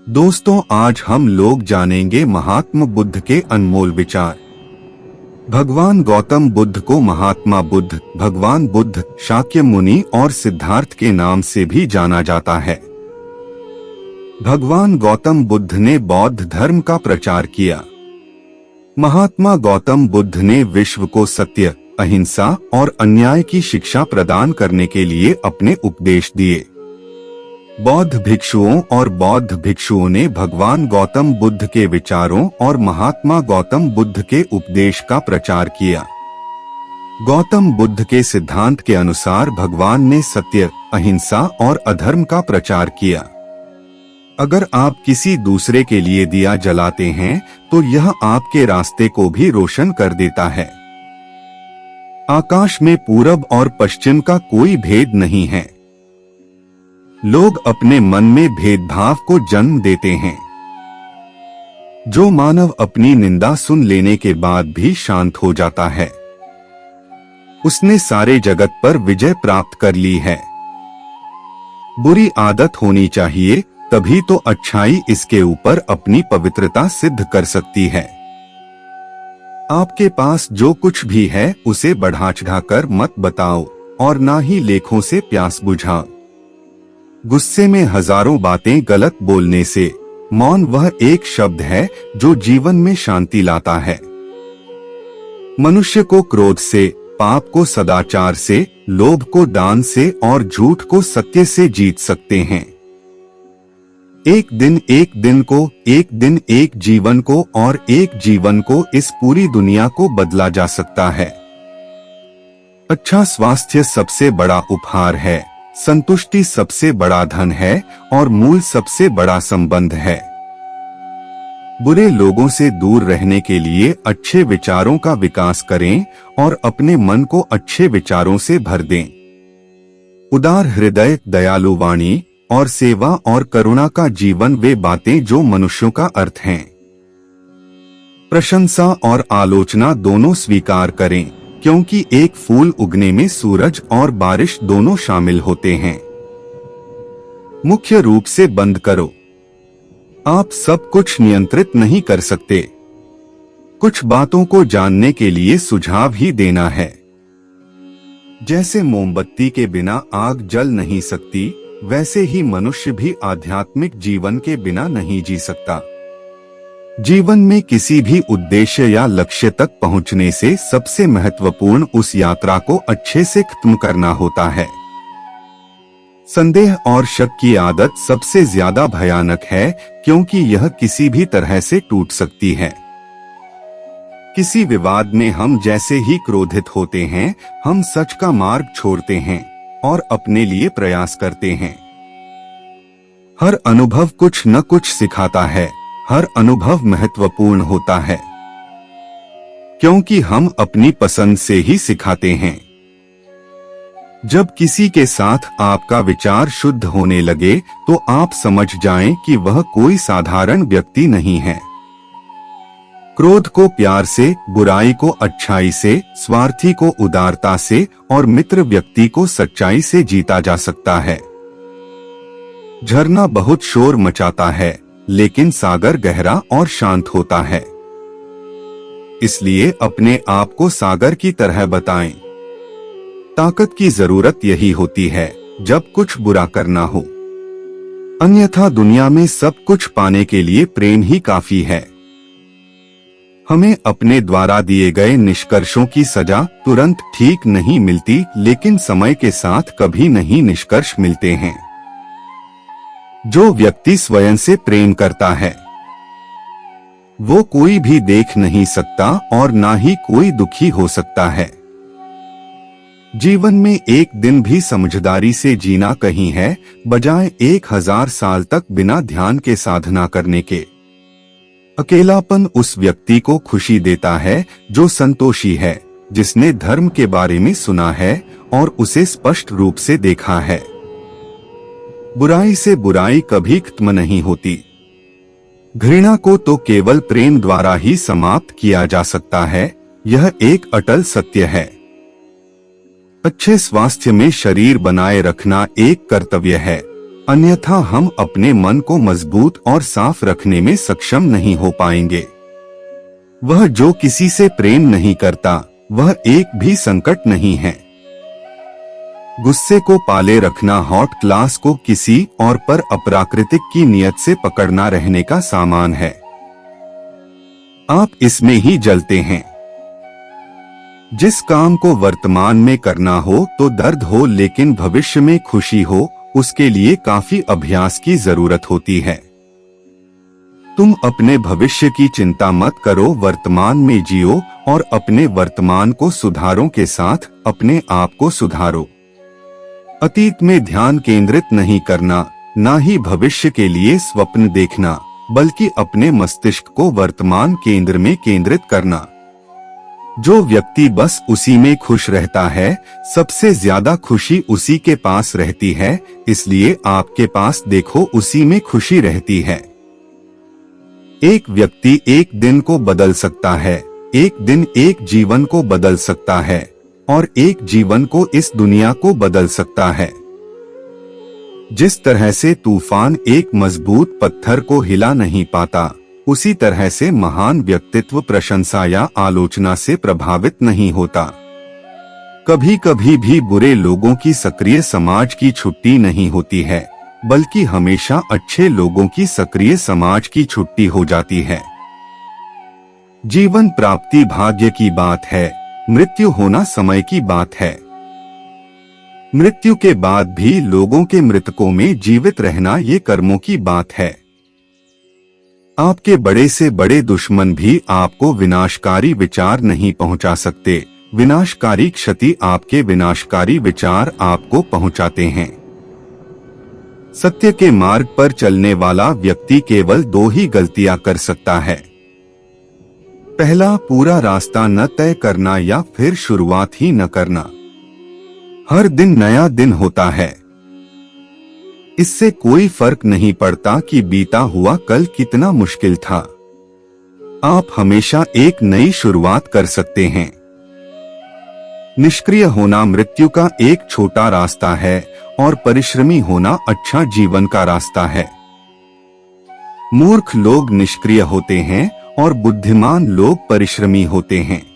दोस्तों, आज हम लोग जानेंगे महात्मा बुद्ध के अनमोल विचार। भगवान गौतम बुद्ध को महात्मा बुद्ध, भगवान बुद्ध, शाक्य मुनि और सिद्धार्थ के नाम से भी जाना जाता है। भगवान गौतम बुद्ध ने बौद्ध धर्म का प्रचार किया। महात्मा गौतम बुद्ध ने विश्व को सत्य, अहिंसा और अन्याय की शिक्षा प्रदान करने के लिए अपने उपदेश दिए। बौद्ध भिक्षुओं और बौद्ध भिक्षुओं ने भगवान गौतम बुद्ध के विचारों और महात्मा गौतम बुद्ध के उपदेश का प्रचार किया। गौतम बुद्ध के सिद्धांत के अनुसार भगवान ने सत्य, अहिंसा और अधर्म का प्रचार किया। अगर आप किसी दूसरे के लिए दिया जलाते हैं तो यह आपके रास्ते को भी रोशन कर देता है। आकाश में पूरब और पश्चिम का कोई भेद नहीं है। लोग अपने मन में भेदभाव को जन्म देते हैं। जो मानव अपनी निंदा सुन लेने के बाद भी शांत हो जाता है, उसने सारे जगत पर विजय प्राप्त कर ली है। बुरी आदत होनी चाहिए, तभी तो अच्छाई इसके ऊपर अपनी पवित्रता सिद्ध कर सकती है। आपके पास जो कुछ भी है उसे बढ़ा चढ़ाकर मत बताओ और ना ही लेखों से प्यास बुझाओ। गुस्से में हजारों बातें गलत बोलने से मौन वह एक शब्द है जो जीवन में शांति लाता है। मनुष्य को क्रोध से, पाप को सदाचार से, लोभ को दान से और झूठ को सत्य से जीत सकते हैं। एक दिन एक जीवन को और एक जीवन को इस पूरी दुनिया को बदला जा सकता है। अच्छा स्वास्थ्य सबसे बड़ा उपहार है, संतुष्टि सबसे बड़ा धन है और मूल सबसे बड़ा संबंध है। बुरे लोगों से दूर रहने के लिए अच्छे विचारों का विकास करें और अपने मन को अच्छे विचारों से भर दें। उदार हृदय, दयालु वाणी और सेवा और करुणा का जीवन वे बातें जो मनुष्यों का अर्थ हैं। प्रशंसा और आलोचना दोनों स्वीकार करें, क्योंकि एक फूल उगने में सूरज और बारिश दोनों शामिल होते हैं। मुख्य रूप से बंद करो। आप सब कुछ नियंत्रित नहीं कर सकते। कुछ बातों को जानने के लिए सुझाव ही देना है। जैसे मोमबत्ती के बिना आग जल नहीं सकती, वैसे ही मनुष्य भी आध्यात्मिक जीवन के बिना नहीं जी सकता। जीवन में किसी भी उद्देश्य या लक्ष्य तक पहुंचने से सबसे महत्वपूर्ण उस यात्रा को अच्छे से खत्म करना होता है। संदेह और शक की आदत सबसे ज्यादा भयानक है, क्योंकि यह किसी भी तरह से टूट सकती है। किसी विवाद में हम जैसे ही क्रोधित होते हैं, हम सच का मार्ग छोड़ते हैं और अपने लिए प्रयास करते हैं। हर अनुभव कुछ न कुछ सिखाता है। हर अनुभव महत्वपूर्ण होता है, क्योंकि हम अपनी पसंद से ही सिखाते हैं। जब किसी के साथ आपका विचार शुद्ध होने लगे तो आप समझ जाएं कि वह कोई साधारण व्यक्ति नहीं है। क्रोध को प्यार से, बुराई को अच्छाई से, स्वार्थी को उदारता से और मित्र व्यक्ति को सच्चाई से जीता जा सकता है। झरना बहुत शोर मचाता है, लेकिन सागर गहरा और शांत होता है। इसलिए अपने आप को सागर की तरह बताएं। ताकत की जरूरत यही होती है जब कुछ बुरा करना हो, अन्यथा दुनिया में सब कुछ पाने के लिए प्रेम ही काफी है। हमें अपने द्वारा दिए गए निष्कर्षों की सजा तुरंत ठीक नहीं मिलती, लेकिन समय के साथ कभी नहीं निष्कर्ष मिलते हैं। जो व्यक्ति स्वयं से प्रेम करता है वो कोई भी देख नहीं सकता और ना ही कोई दुखी हो सकता है। जीवन में एक दिन भी समझदारी से जीना कहीं है, बजाय 1000 साल तक बिना ध्यान के साधना करने के। अकेलापन उस व्यक्ति को खुशी देता है जो संतोषी है, जिसने धर्म के बारे में सुना है और उसे स्पष्ट रूप से देखा है। बुराई से बुराई कभी खत्म नहीं होती। घृणा को तो केवल प्रेम द्वारा ही समाप्त किया जा सकता है, यह एक अटल सत्य है। अच्छे स्वास्थ्य में शरीर बनाए रखना एक कर्तव्य है, अन्यथा हम अपने मन को मजबूत और साफ रखने में सक्षम नहीं हो पाएंगे। वह जो किसी से प्रेम नहीं करता, वह एक भी संकट नहीं है। गुस्से को पाले रखना हॉट क्लास को किसी और पर अप्राकृतिक की नियत से पकड़ना रहने का सामान है। आप इसमें ही जलते हैं। जिस काम को वर्तमान में करना हो तो दर्द हो, लेकिन भविष्य में खुशी हो, उसके लिए काफी अभ्यास की जरूरत होती है। तुम अपने भविष्य की चिंता मत करो, वर्तमान में जियो और अपने वर्तमान को सुधारों के साथ अपने आप को सुधारो। अतीत में ध्यान केंद्रित नहीं करना, ना ही भविष्य के लिए स्वप्न देखना, बल्कि अपने मस्तिष्क को वर्तमान केंद्र में केंद्रित करना। जो व्यक्ति बस उसी में खुश रहता है, सबसे ज्यादा खुशी उसी के पास रहती है। इसलिए आपके पास देखो, उसी में खुशी रहती है। एक व्यक्ति एक दिन को बदल सकता है, एक दिन एक जीवन को बदल सकता है और एक जीवन को इस दुनिया को बदल सकता है। जिस तरह से तूफान एक मजबूत पत्थर को हिला नहीं पाता, उसी तरह से महान व्यक्तित्व प्रशंसा या आलोचना से प्रभावित नहीं होता। कभी कभी भी बुरे लोगों की सक्रिय समाज की छुट्टी नहीं होती है, बल्कि हमेशा अच्छे लोगों की सक्रिय समाज की छुट्टी हो जाती है। जीवन प्राप्ति भाग्य की बात है, मृत्यु होना समय की बात है। मृत्यु के बाद भी लोगों के मृतकों में जीवित रहना ये कर्मों की बात है। आपके बड़े से बड़े दुश्मन भी आपको विनाशकारी विचार नहीं पहुंचा सकते। विनाशकारी क्षति आपके विनाशकारी विचार आपको पहुंचाते हैं। सत्य के मार्ग पर चलने वाला व्यक्ति केवल दो ही गलतियां कर सकता है। पहला, पूरा रास्ता न तय करना या फिर शुरुआत ही न करना। हर दिन नया दिन होता है, इससे कोई फर्क नहीं पड़ता कि बीता हुआ कल कितना मुश्किल था। आप हमेशा एक नई शुरुआत कर सकते हैं। निष्क्रिय होना मृत्यु का एक छोटा रास्ता है और परिश्रमी होना अच्छा जीवन का रास्ता है। मूर्ख लोग निष्क्रिय होते हैं और बुद्धिमान लोग परिश्रमी होते हैं।